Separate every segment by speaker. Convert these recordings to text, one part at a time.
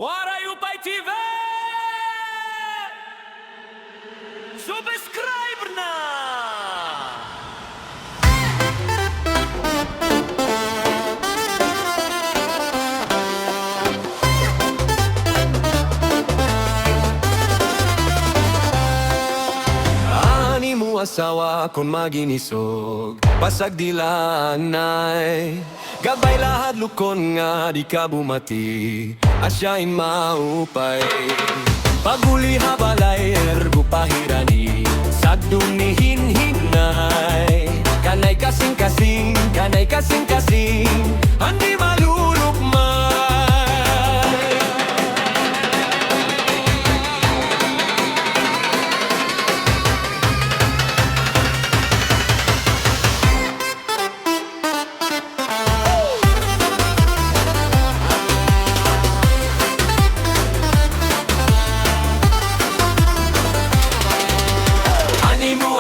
Speaker 1: Warayupay TV! Subscribe na!
Speaker 2: Ani mo asawa kon maginisog pasag dilanay gabay lahat lukon nga di ka bumati asyain maupay paguli habalay ergo pahirani sagdong ni hinhinay kanay kasing-kasing kanay kasing-kasing andi malulukmay.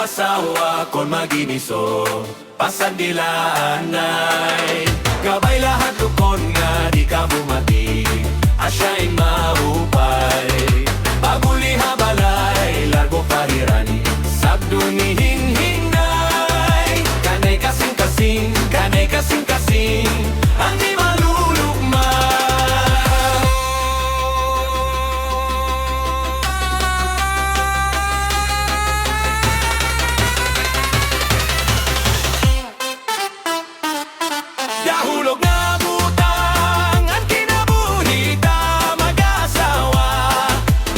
Speaker 2: Asawa kon maginiso pasag dilanay gabay lahat lukon nga di ka bumati asyain maupay paguli habalay largo pahirani sagdo ni hinhinay kanay kasing-kasing kanay kasing-kasing ang di malulukmay. Hulog na butang ang kinabuhi ta mag-asawa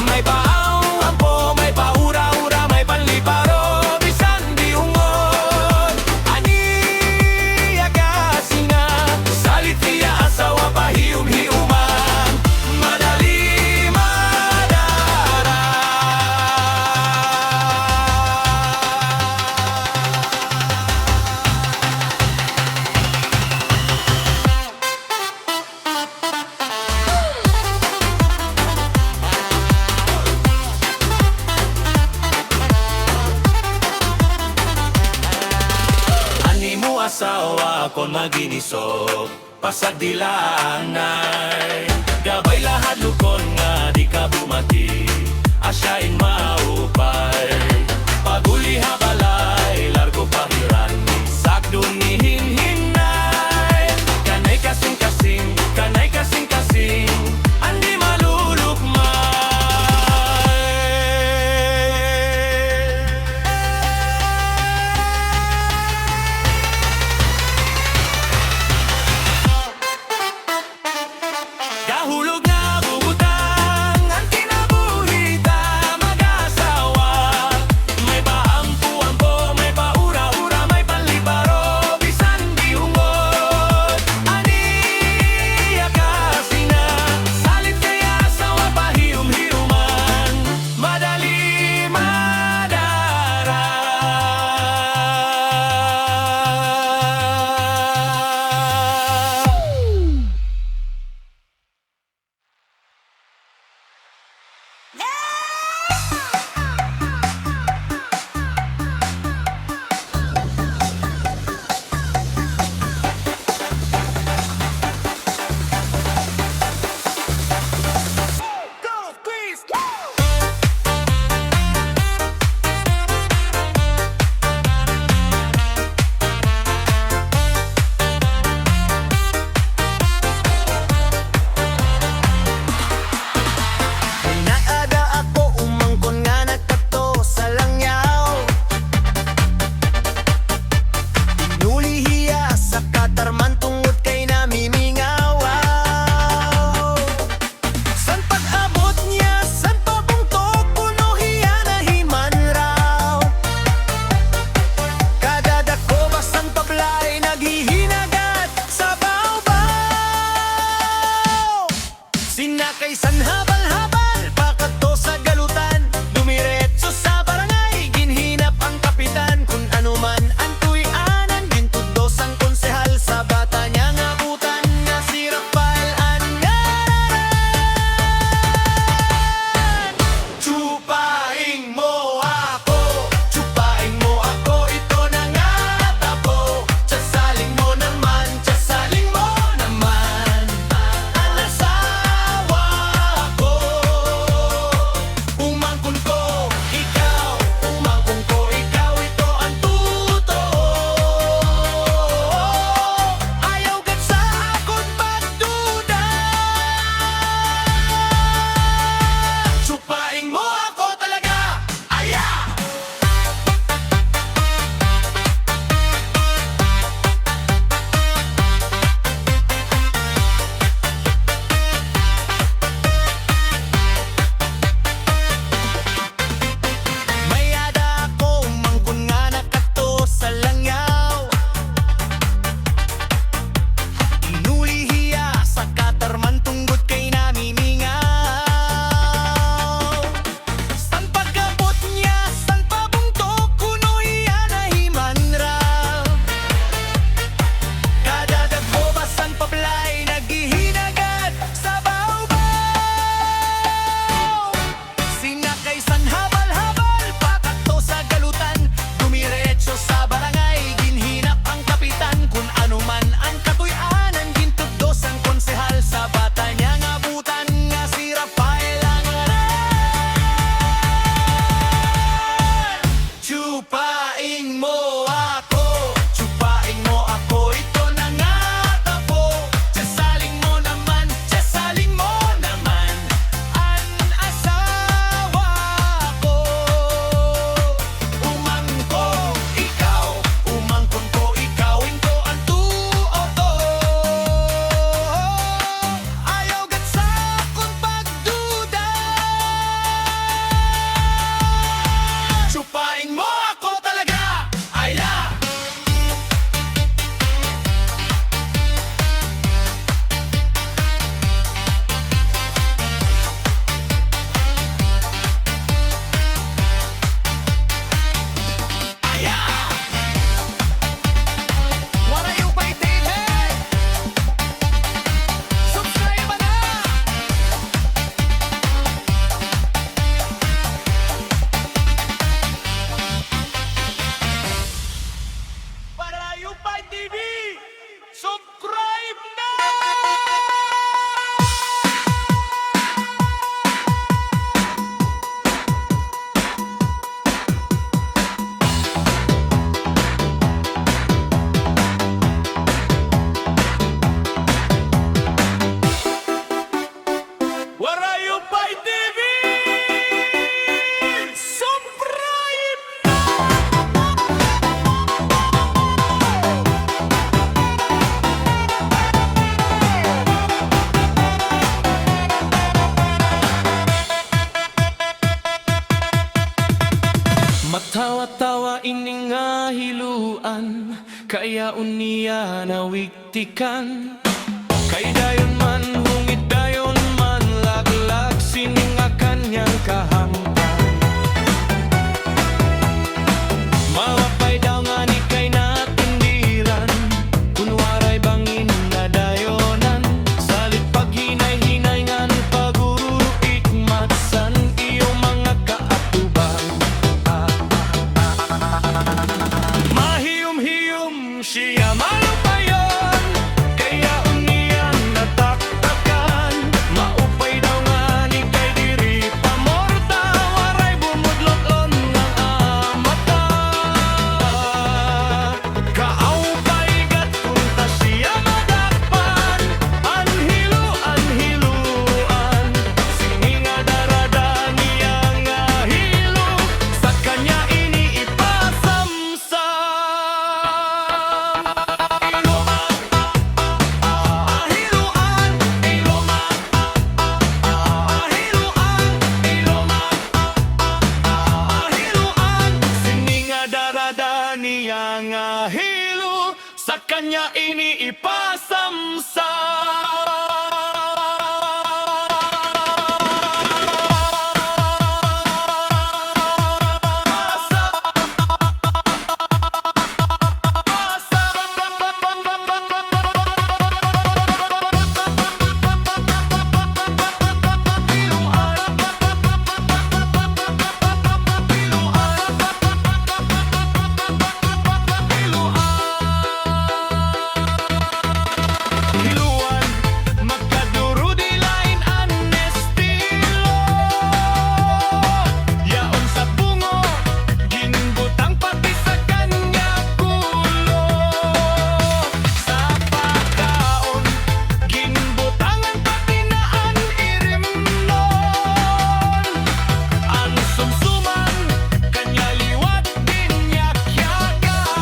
Speaker 2: may paang ampo, may paura-ura, may panliparo bisan di ungod aniya kasi nga salit niya asawa pahiyum-hiyuman madali madara. Asawa kon maginiso pasag dilanay gabay lahat lukon nga di ka bumati asyain maupay paguli habalay largo pahirani sagdo ni hinhinay kanay kasing-kasing kanay kasing-kasing andi malulukmay. Hulog na bubutang ang kinabuhi ta mag-asawa may paampu-ampo, may paura-ura, may panlibaro bisan di ungod aniya kasi nga salit kaya asawa pahiyum-hiyuman madali madara. Sinakaysan habal-habal pakato sa galutan dumiretso sa barangay ginhinap ang kapitan kung ano man ang tuyanan gintudlos ang konsehal sa bata niya nga butan nga si Rafael Angaran. Chupaing mo ako ito na nga tapo tsasaling mo naman ang asawa
Speaker 1: Waray Upay TV! Subscribe! Matawa-tawa ining nga hiluan, kaya uniya nawigtikan. Kay dayon man, hungit dayon man, laglag sining nga kanyang kahampan. Mawapay daw nga ni kay natindiran, kunwaray bangin na dayonan. Salit paghinay-hinay ngan pagururuk matsan iyong mga kaatubang. Mahiyom-hiyom siya malupayon, kaya uniyan nataktakan. Maupay daw nga ni kay diri pamorta, waray bumudlot-on ng amata. Kaawpay gatunta siya madakpan, anhilo-anhiluan. Sininga darada niya nga hilo, sa kanya iniipasamsam. Sininga darada niya nga hilo, sa kanya iniipasamsam. Hiluan, magkaduro di lain ang estilo. Yaon sa bungo, ginbutang pati sa kanya kulo. Sa pagkaon, ginbutangan pati na ang irimnon. Ang sumsuman, kanya liwat dinyakyakan.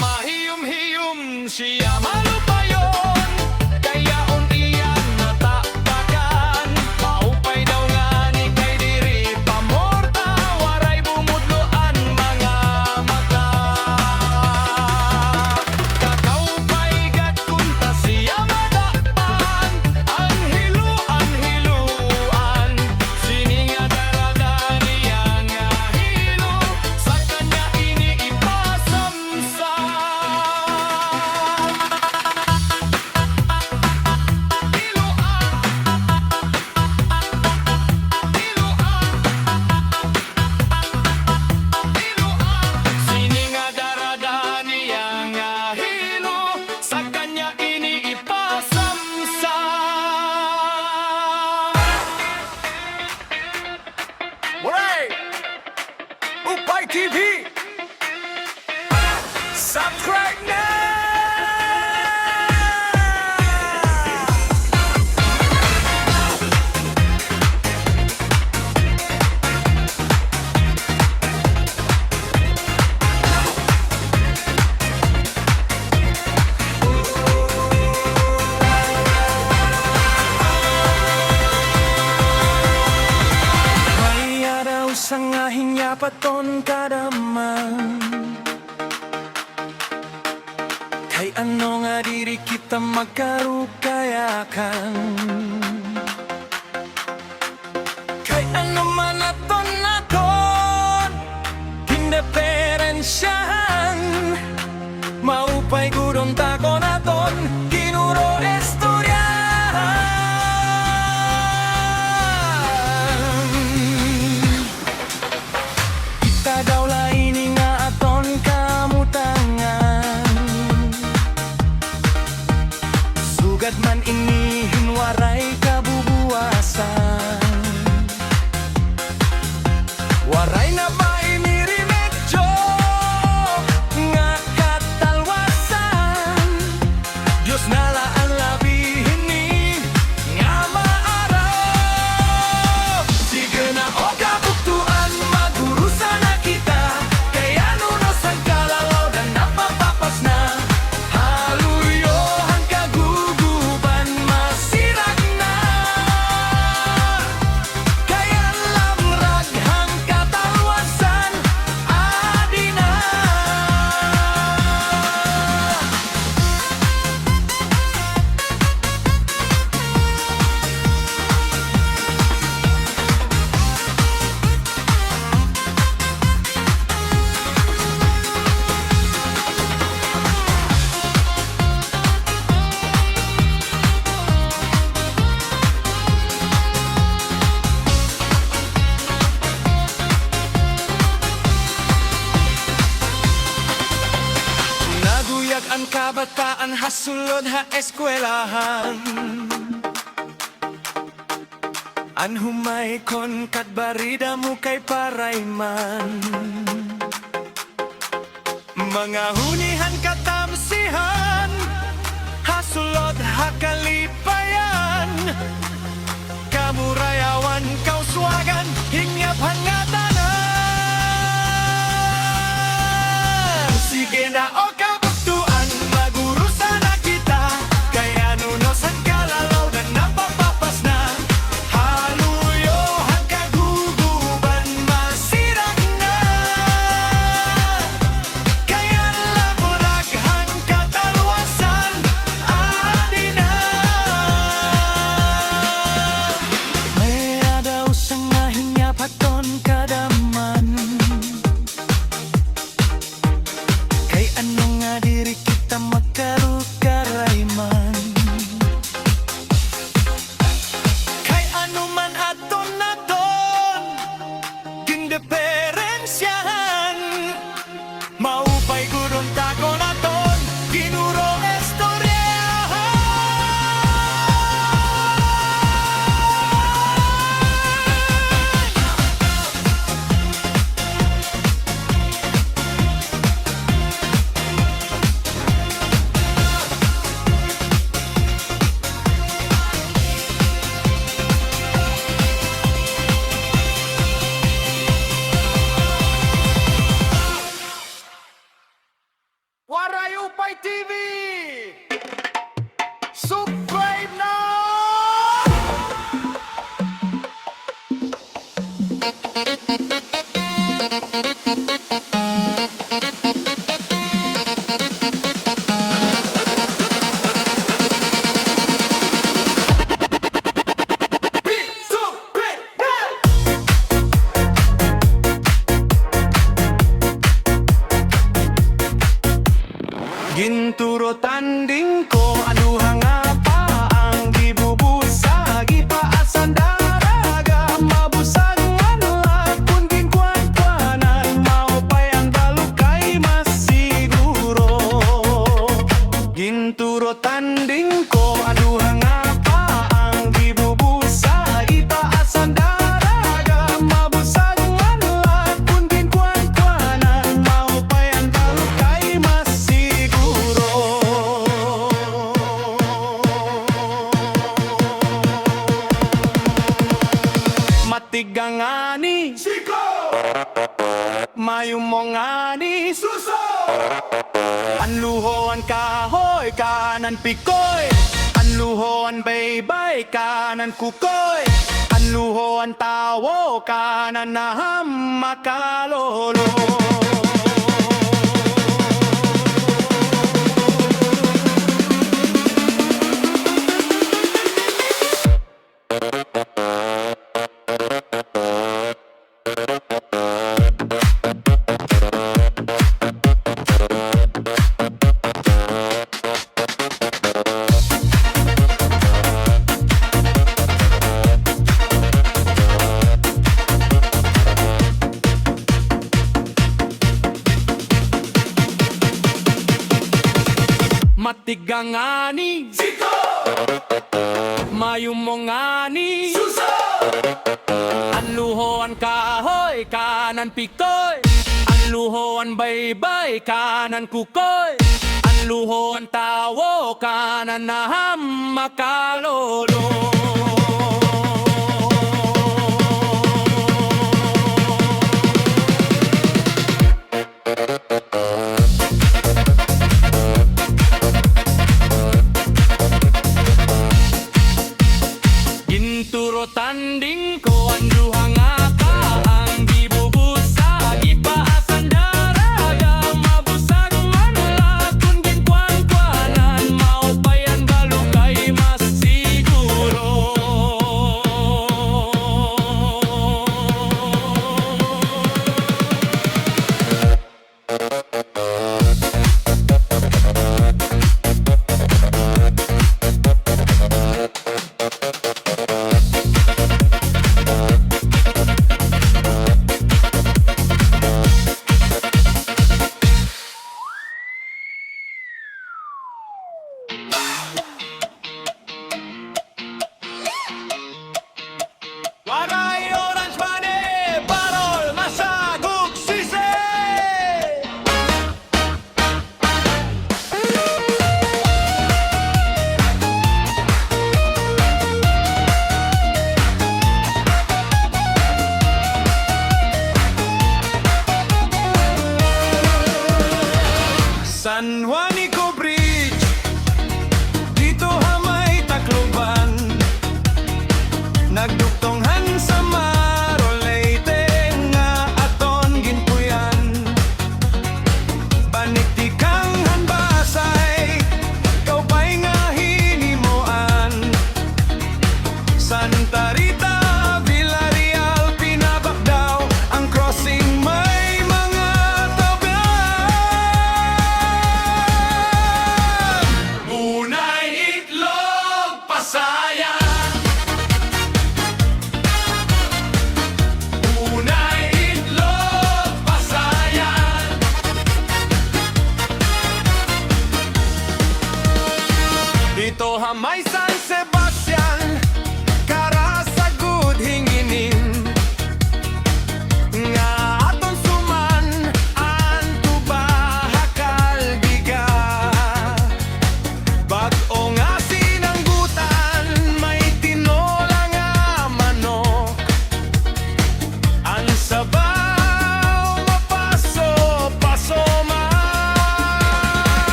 Speaker 1: Mahiyom-hiyom siya malupayon, kaya uniyan nataktakan. Maupay daw nga ni kay diri pamorta, waray bumudloan mga mata. Kakaupay gatunta siya madakpan, anhilo-anhiluan. Sininga darada niya nga hilo, sa kanya iniipasamsam. Sininga darada niya nga hilo, sa kanya iniipasamsam. Waray Upay TV! Subscribe na! Kaya daw sa ngahin niya paton kadaman. Kay ano nga diri kita magkarukayakan. Kay ano man aton indiferensyahan. Maupay gudong tako naton, kinuro istoryahan. Kita daw lain nga aton kamutangan. Sugat man inihin waray kabubuwasan. Waray na ba inirimedyo nga katalwasan? Diyos na laan labihin ni mga eskwelahan. Anhumay kon kadbarida mo kay parayman. Mga hunihan katamsihan, hasulod hakalipayan. Kamurayawan kauswagan, hingyap hangatanan. Sige na o kabuktuan, magurusan na kita. Kaya nunosan kalalaw na napapapas na. Haluyohan kaguguban, masirang na. Kaya laboraghan katalwasan, adi na. May adaw sa nga hinyapaton kadaman. Kay ano nga diri kita magkarukarayman. Kay ano man aton naton kindeferensyahan. Maupay gurong tako naton ginuro estoryahan. Waray Upay TV! Subscribe na! Ginturo tanding ko aduha nga pa ang gibubusa gipaasan daraga mabusag manlak kun ginkwan-kwanan maupay ang balukay masiguro. Ginturo tanding ko aduha nga pa ang gibubusa gipaasan daraga mabusag manlak kun ginkwan-kwanan maupay ang balukay masiguro. Matigangani Siko Mayumongani Suso Anluhoan kahoy kanan pikoy Anluhoan baybay kanan kukoy Anluhoan tawo kanan naham makalolo. Matigangani Siko Mayumongani Suso Anluhoan kahoy kanan pikoy Anluhoan baybay kanan kukoy Anluhoan tawo kanan naham makalolo. Ginturo tanding ko anduha nga pa ang gibubusa gipaasan daraga mabusag manlak kun ginkwan-kwanan maupay ang balukay masiguro.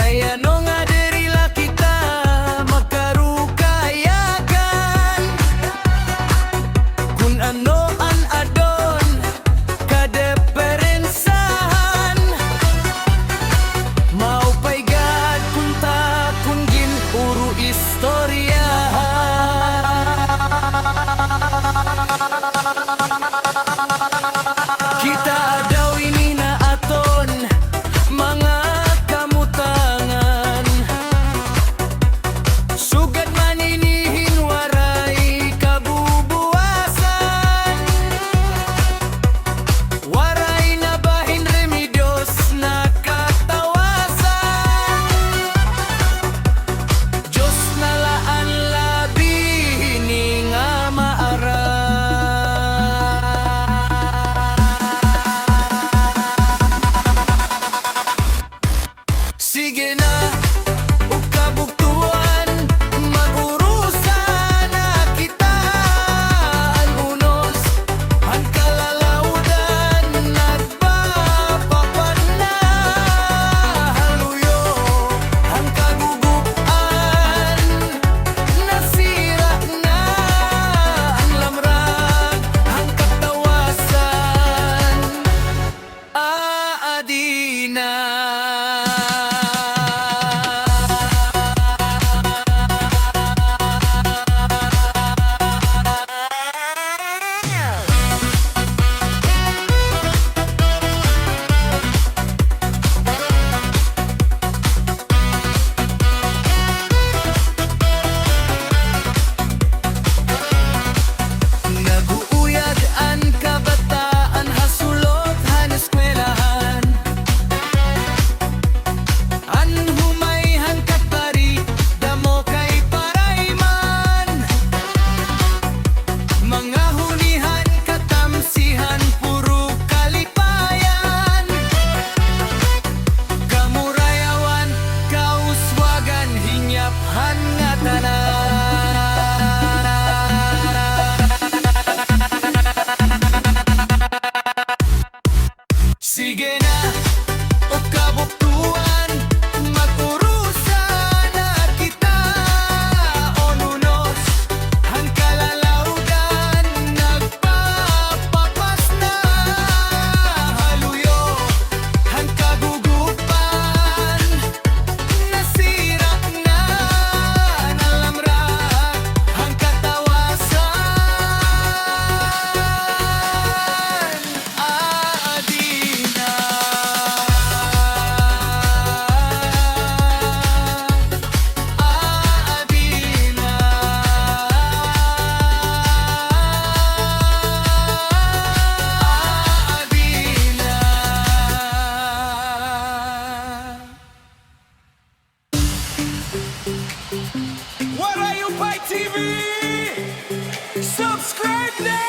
Speaker 2: Kayano nga diri la kita magkarukayagan. Kung ano an adon kadeperensahan, maupay-gad kunta kun ginuro istorya. Kita daw ini na aton mga kamutangan, sugad maninihin waray kabubuwasan, waray na bahin remedios na katawasan. Diyos na laan labi hini nga maara. Sige na, o kabuktuan, mag-urusan na kita. Ang unos, ang kalalaudan, nagpapapan na. Haluyo, ang kagugupan, nasira na. Ang lamrag, ang katawasan, aadi na. Naguuyag ang kabataan, hasulot han eskwelahan. An humay hangkat pari, damo kay parayman. Mga hunihan, katamsihan, puro kalipayan. Kamurayawan, kauswagan, hinyaphan nga tanan. Sige na, o kabuktuan, mag-urusan na kita. O nunos, ang kalalaudan, nagpapapas na. Haluyo, ang kagugupan, nasira na. Nalamrag, ang katawasan, aadi na. Aadi na. Aadi na. What are you Pai TV? Subscribe now!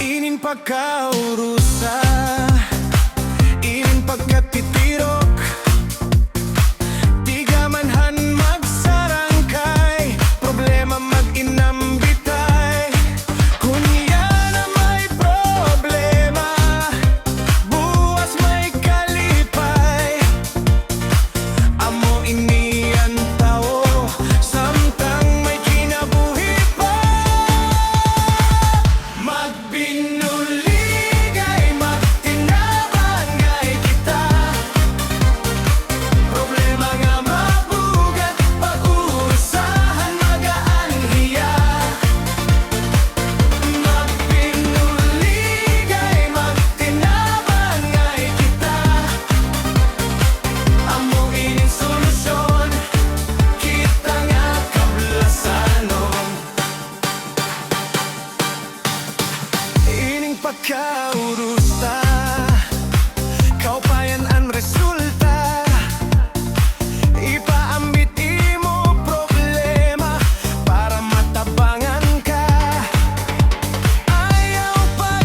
Speaker 2: Inin pagkaurusa, inin pagkatitirok, di gamanhan magsarangkay, problema mag-inambitay. Kunya na may problema, buwas may kalipay. Amo inian tao, samtang may kinabuhi pa. Magbinuligay, magtinabangay kita. Problema nga mabugat, pag-uusahan magaan hiya. Magbinuligay, magtinabangay kita. Amo ining solusyon, kita nga kablasanon. Ining pagkaurusta, kaupayan ang resulta. Ipaambit imo problema para matabangan ka. Ayaw pa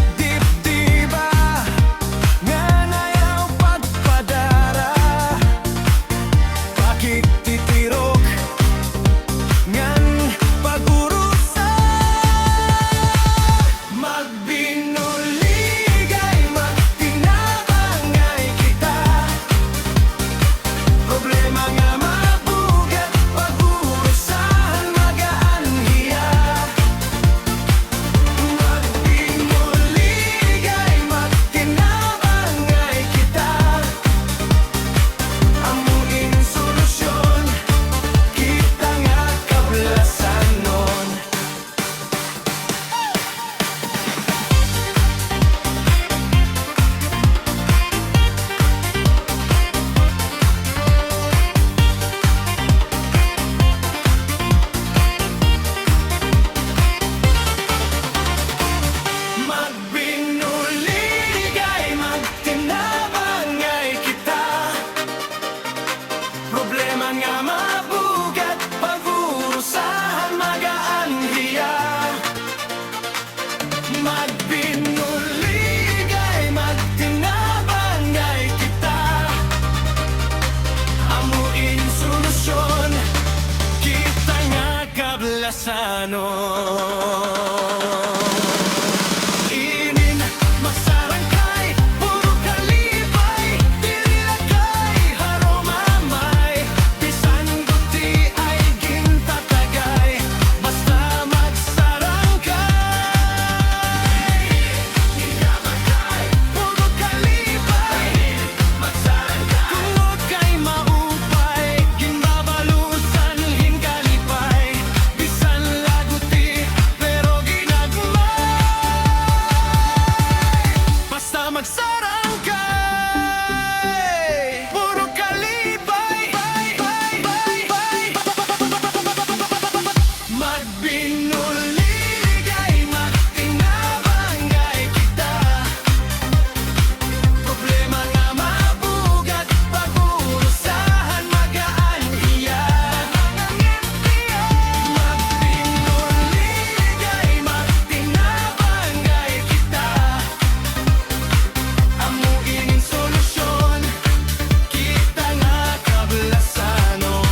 Speaker 1: Magbinuligay, magtinabangay kita. Problema nga mabugat, pag-uusahan magaan hiya. Magbinuligay, magtinabangay kita. Amuing solusyon, kita nga kablasan nun. Magbinuligay, magtinabangay kita. Problema nga mabugat, pag-uusahan magaan hiya. Magbinuligay, magtinabangay kita. Amuin solusyon, kita nga kablasanon. Inin, masarangkay, puro kalipay, dirilakay, haromamay, bisan guti ay gintatagay, basta magsarangkay. Ikamatay, puro kalipay, magsarangkay, tungod kay maupay, ginbabalusan, hinkalipay, bisan laguti, pero ginagmay. Basta magsarangkay, puro kalipay, magbinuligay, magtinabangay kita. Problema nga mabugat, pag-uusahan magaan hiya. Magbinuligay, magtinabangay kita. Amuin solusyon, kita nga kablasanon.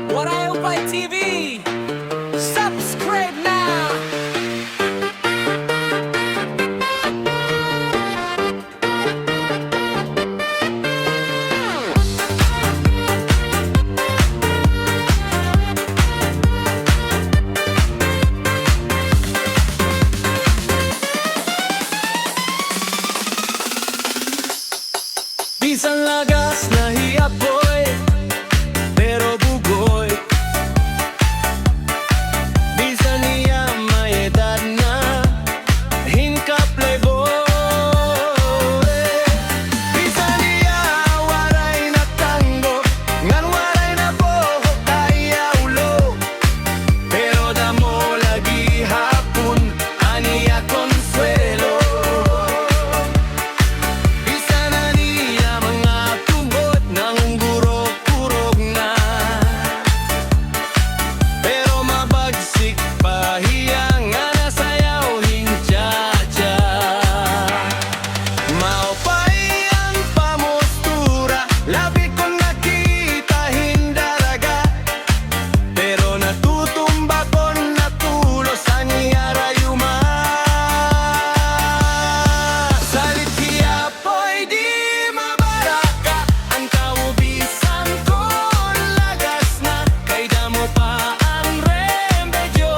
Speaker 2: Waray Upay TV! Subscribe now!
Speaker 1: Bisan lagas na hiapoy, pero bugoy. Bisan niya may edad na, hingka playboy. Bisan niya waray na tango, ngan waray na bohok kaya ulo. Pero damo lagi hapon, aniya konsuelo. Bisa na niya mga tumbot ng gurog-gurog na. Pero mabagsik pa hiya nga nasayaw hincha-cha. Maupay ang pamostura, labi kong nakita hindaraga. Pero natutumba ko natulos sa niya rayuma. Salit hiyapoy di mabaraka, ang kaubisan ko lagas na. Kay damo pa ang remedyo,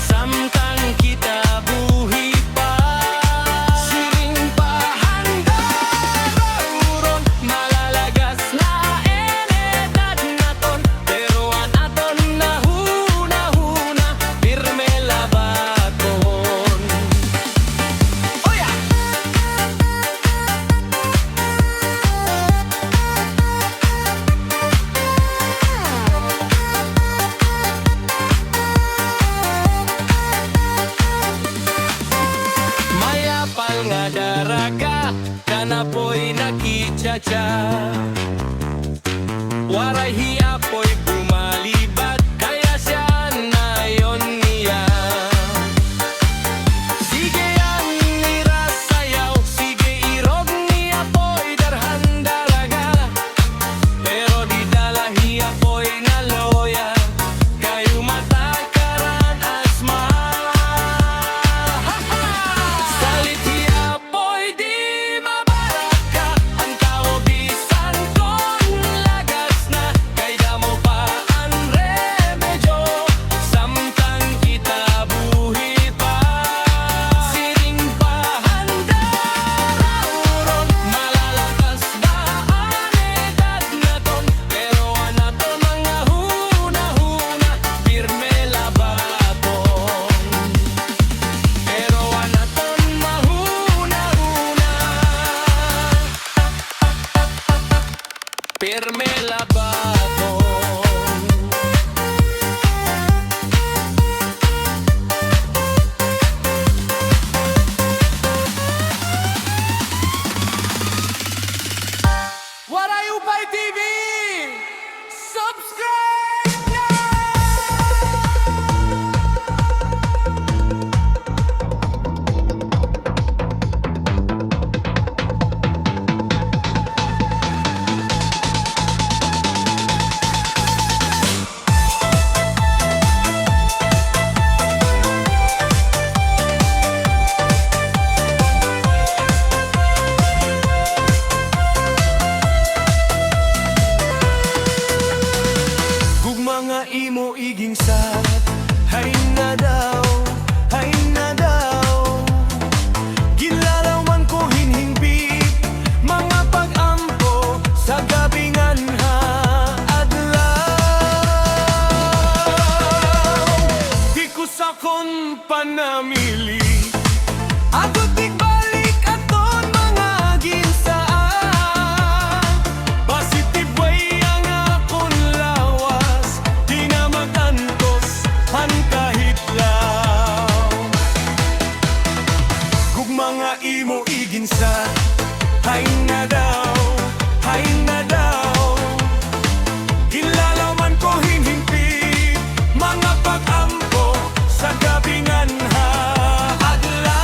Speaker 1: samtang kita buhi pa. Siring pa handa rauron, malalagas na enedad naton. Pero an aton na huna-huna, pirme labaton. Oya! Mayapal nga daraga, kanapoy nakitsa-tsa. Waray hiapoy bumalibat, kaya siya na yon niya. Sige ang nirasayaw, sige irog niya po'y darhan daraga.
Speaker 2: pirme lababo.
Speaker 1: Waray Upay TV! Subscribe na!
Speaker 2: Mga imo iging sat, hay na daw, hay na daw. Ginlarawan ko hinhimbit, mga pag-ampo sa gabingan ha adlaw. Di ko sa kon panamili, ako tigbalik aton mga ginsaat. Basitib way ang akon lawas, di na magantos han kahit law. Kung mga imo iginsa, hay na daw, hay na daw. Ginlalaman ko hinhimpit, mga pag-ampo sa gabingan ha adlaw.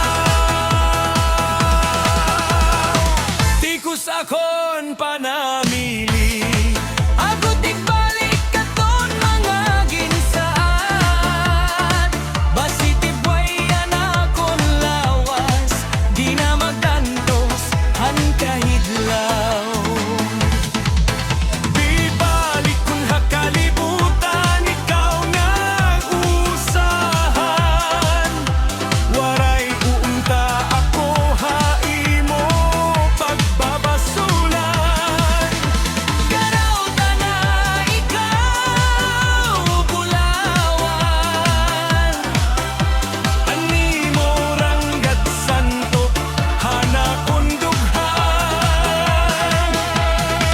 Speaker 2: Di ko sa kon panamili, ako tigbalik katon mga ginsaat. Basitib way yan akon lawas, di na magdantos han kahidlaw. Di balik kung hakalibutan, ikaw nag-usahan. Waray uunta ako haimo pagbabasulan. Garauta na ikaw bulawan, animo ranggat santo hanakon dughan.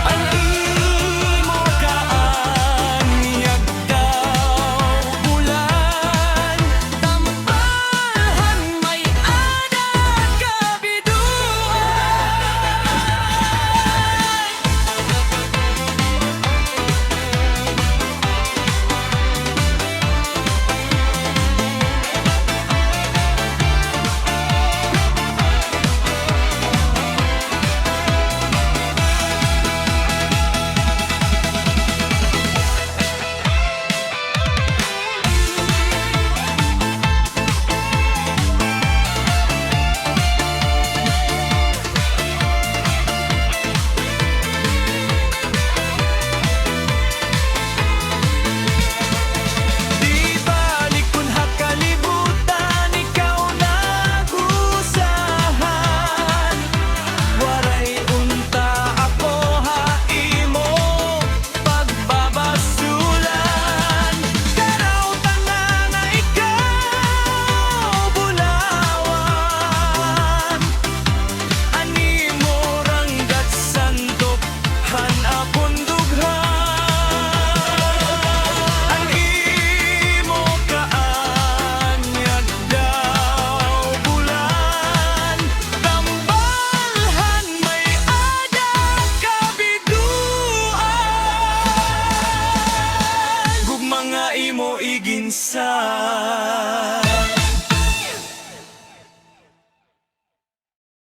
Speaker 2: Animo kaanyag daw bulan, tambahan may anak kabiduan. Di balik kung hakalibutan, ikaw nag-usahan. Waray unta ako haimo pagbabasulan. Garauta na ikaw bulawan, animo ranggat santo hanapon dughan. Animo kaanyag daw bulan, tambalhan may adak kabiduan. Gug mga imo iginsa,